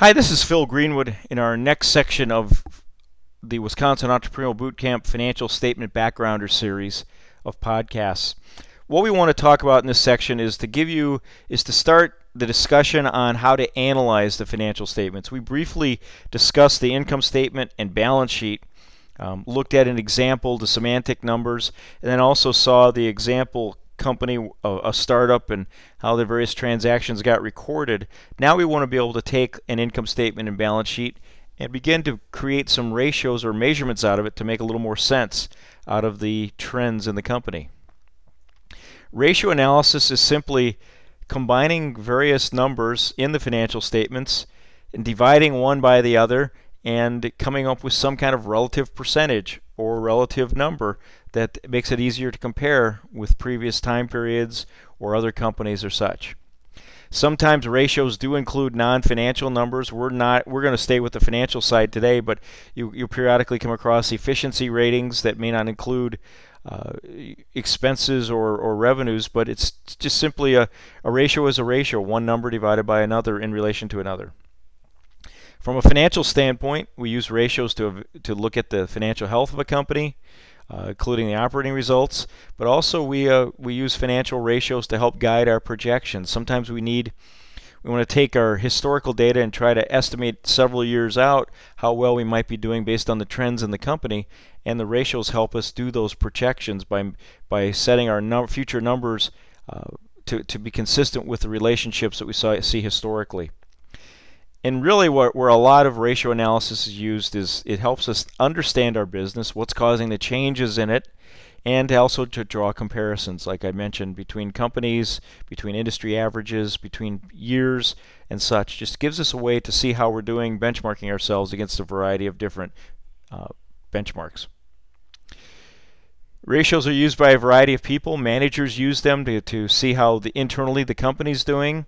Hi, this is Phil Greenwood in our next section of the Wisconsin Entrepreneurial Bootcamp Financial Statement Backgrounder series of podcasts. What we want to talk about in this section is to start the discussion on how to analyze the financial statements. We briefly discussed the income statement and balance sheet, looked at an example, the semantic numbers, and then also saw the example company, a startup, and how the various transactions got recorded. Now we want to be able to take an income statement and balance sheet and begin to create some ratios or measurements out of it to make a little more sense out of the trends in the company. Ratio analysis is simply combining various numbers in the financial statements and dividing one by the other and coming up with some kind of relative percentage or relative number that makes it easier to compare with previous time periods or other companies or such. Sometimes ratios do include non-financial numbers. We're going to stay with the financial side today, but you periodically come across efficiency ratings that may not include expenses or revenues, but it's just simply a ratio is a ratio, one number divided by another in relation to another. From a financial standpoint, we use ratios to look at the financial health of a company, including the operating results, but also we use financial ratios to help guide our projections. Sometimes we want to take our historical data and try to estimate several years out how well we might be doing based on the trends in the company, and the ratios help us do those projections by setting our future numbers to be consistent with the relationships that we see historically. And really where a lot of ratio analysis is used is it helps us understand our business, what's causing the changes in it, and also to draw comparisons, like I mentioned, between companies, between industry averages, between years and such. Just gives us a way to see how we're doing benchmarking ourselves against a variety of different benchmarks. Ratios are used by a variety of people. Managers use them to see how internally the company's doing.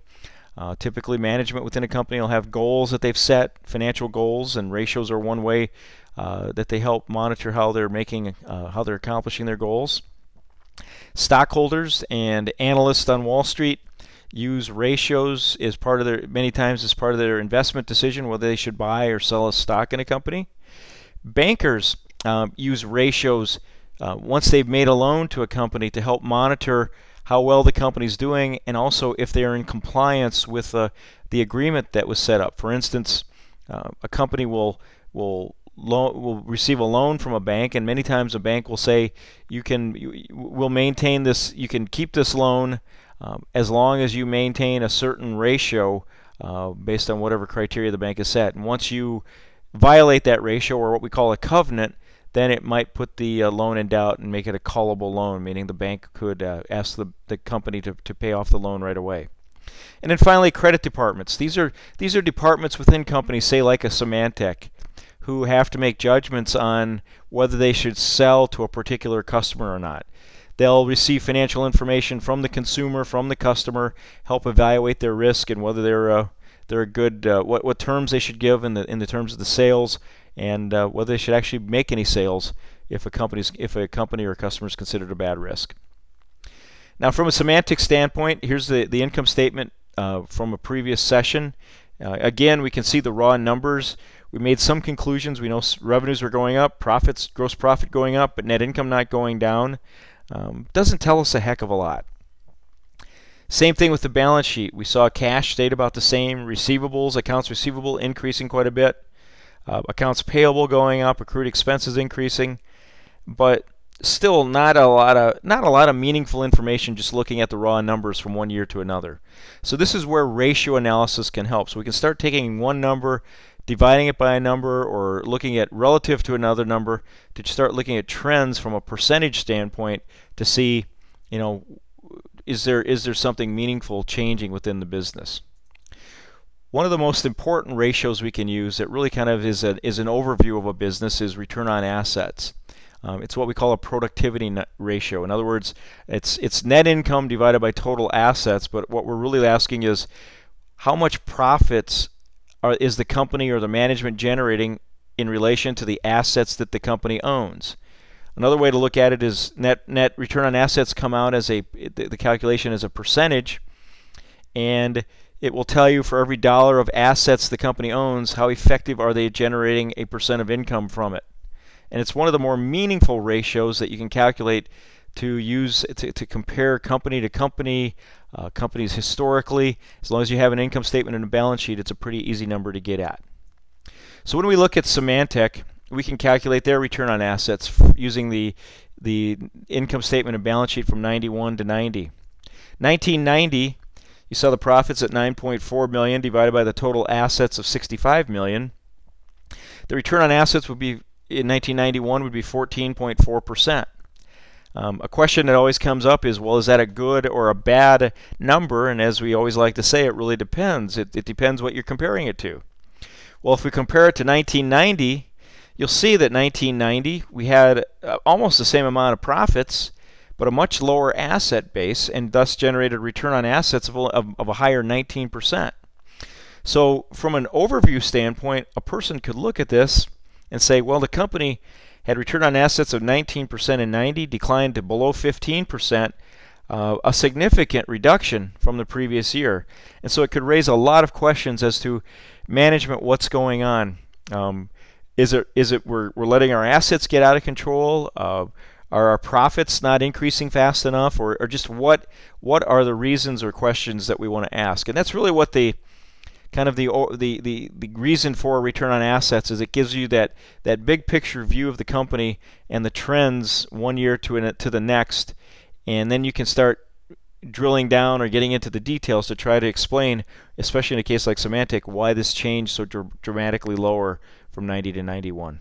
Typically, management within a company will have goals that they've set, financial goals, and ratios are one way that they help monitor how they're accomplishing their goals. Stockholders and analysts on Wall Street use ratios as many times as part of their investment decision, whether they should buy or sell a stock in a company. Bankers use ratios once they've made a loan to a company to help monitor how well the company's doing, and also if they are in compliance with the agreement that was set up. For instance, a company will receive a loan from a bank, and many times a bank will say, we'll maintain this, you can keep this loan as long as you maintain a certain ratio based on whatever criteria the bank has set. And once you violate that ratio, or what we call a covenant, then it might put the loan in doubt and make it a callable loan, meaning the bank could ask the company to pay off the loan right away. And then finally, credit departments. These are departments within companies, say like a Symantec, who have to make judgments on whether they should sell to a particular customer or not. They'll receive financial information from the consumer, from the customer, help evaluate their risk and whether they're a good, what terms they should give in the terms of the sales, and whether they should actually make any sales if a company or a customer is considered a bad risk. Now, from a semantic standpoint, here's the income statement from a previous session. Again, we can see the raw numbers. We made some conclusions. We know revenues were going up, gross profit going up, but net income not going down. Doesn't tell us a heck of a lot. Same thing with the balance sheet. We saw cash stayed about the same, receivables, accounts receivable increasing quite a bit, accounts payable going up, accrued expenses increasing, but still not a lot of meaningful information just looking at the raw numbers from one year to another. So this is where ratio analysis can help. So we can start taking one number, dividing it by a number, or looking at relative to another number to start looking at trends from a percentage standpoint to see, is there something meaningful changing within the business. One of the most important ratios we can use that really kind of is an overview of a business is return on assets. It's what we call a productivity ratio. In other words, it's net income divided by total assets, but what we're really asking is how much profits is the company or the management generating in relation to the assets that the company owns. Another way to look at it is net return on assets come out as the calculation as a percentage, and it will tell you for every dollar of assets the company owns, how effective are they generating a percent of income from it. And it's one of the more meaningful ratios that you can calculate to use to compare company to company, companies historically. As long as you have an income statement and a balance sheet, it's a pretty easy number to get at. So when we look at Symantec, we can calculate their return on assets using the income statement and balance sheet from 91 to 90. 1990, you saw the profits at 9.4 million divided by the total assets of 65 million. The return on assets would be in 1991 would be 14.4%. A question that always comes up is, well, is that a good or a bad number? And as we always like to say, it really depends. It depends what you're comparing it to. Well, if we compare it to 1990, you'll see that 1990 we had almost the same amount of profits, but a much lower asset base, and thus generated return on assets of a higher 19%. So from an overview standpoint, a person could look at this and say, well, the company had return on assets of 19% in 90, declined to below 15%, a significant reduction from the previous year. And so it could raise a lot of questions as to management, what's going on. Is it we're letting our assets get out of control? Are our profits not increasing fast enough? Or just what are the reasons or questions that we want to ask? And that's really what the reason for return on assets is. It gives you that big picture view of the company and the trends one year to the next, and then you can start drilling down or getting into the details to try to explain, especially in a case like Symantec, why this changed so dramatically lower from 90 to 91.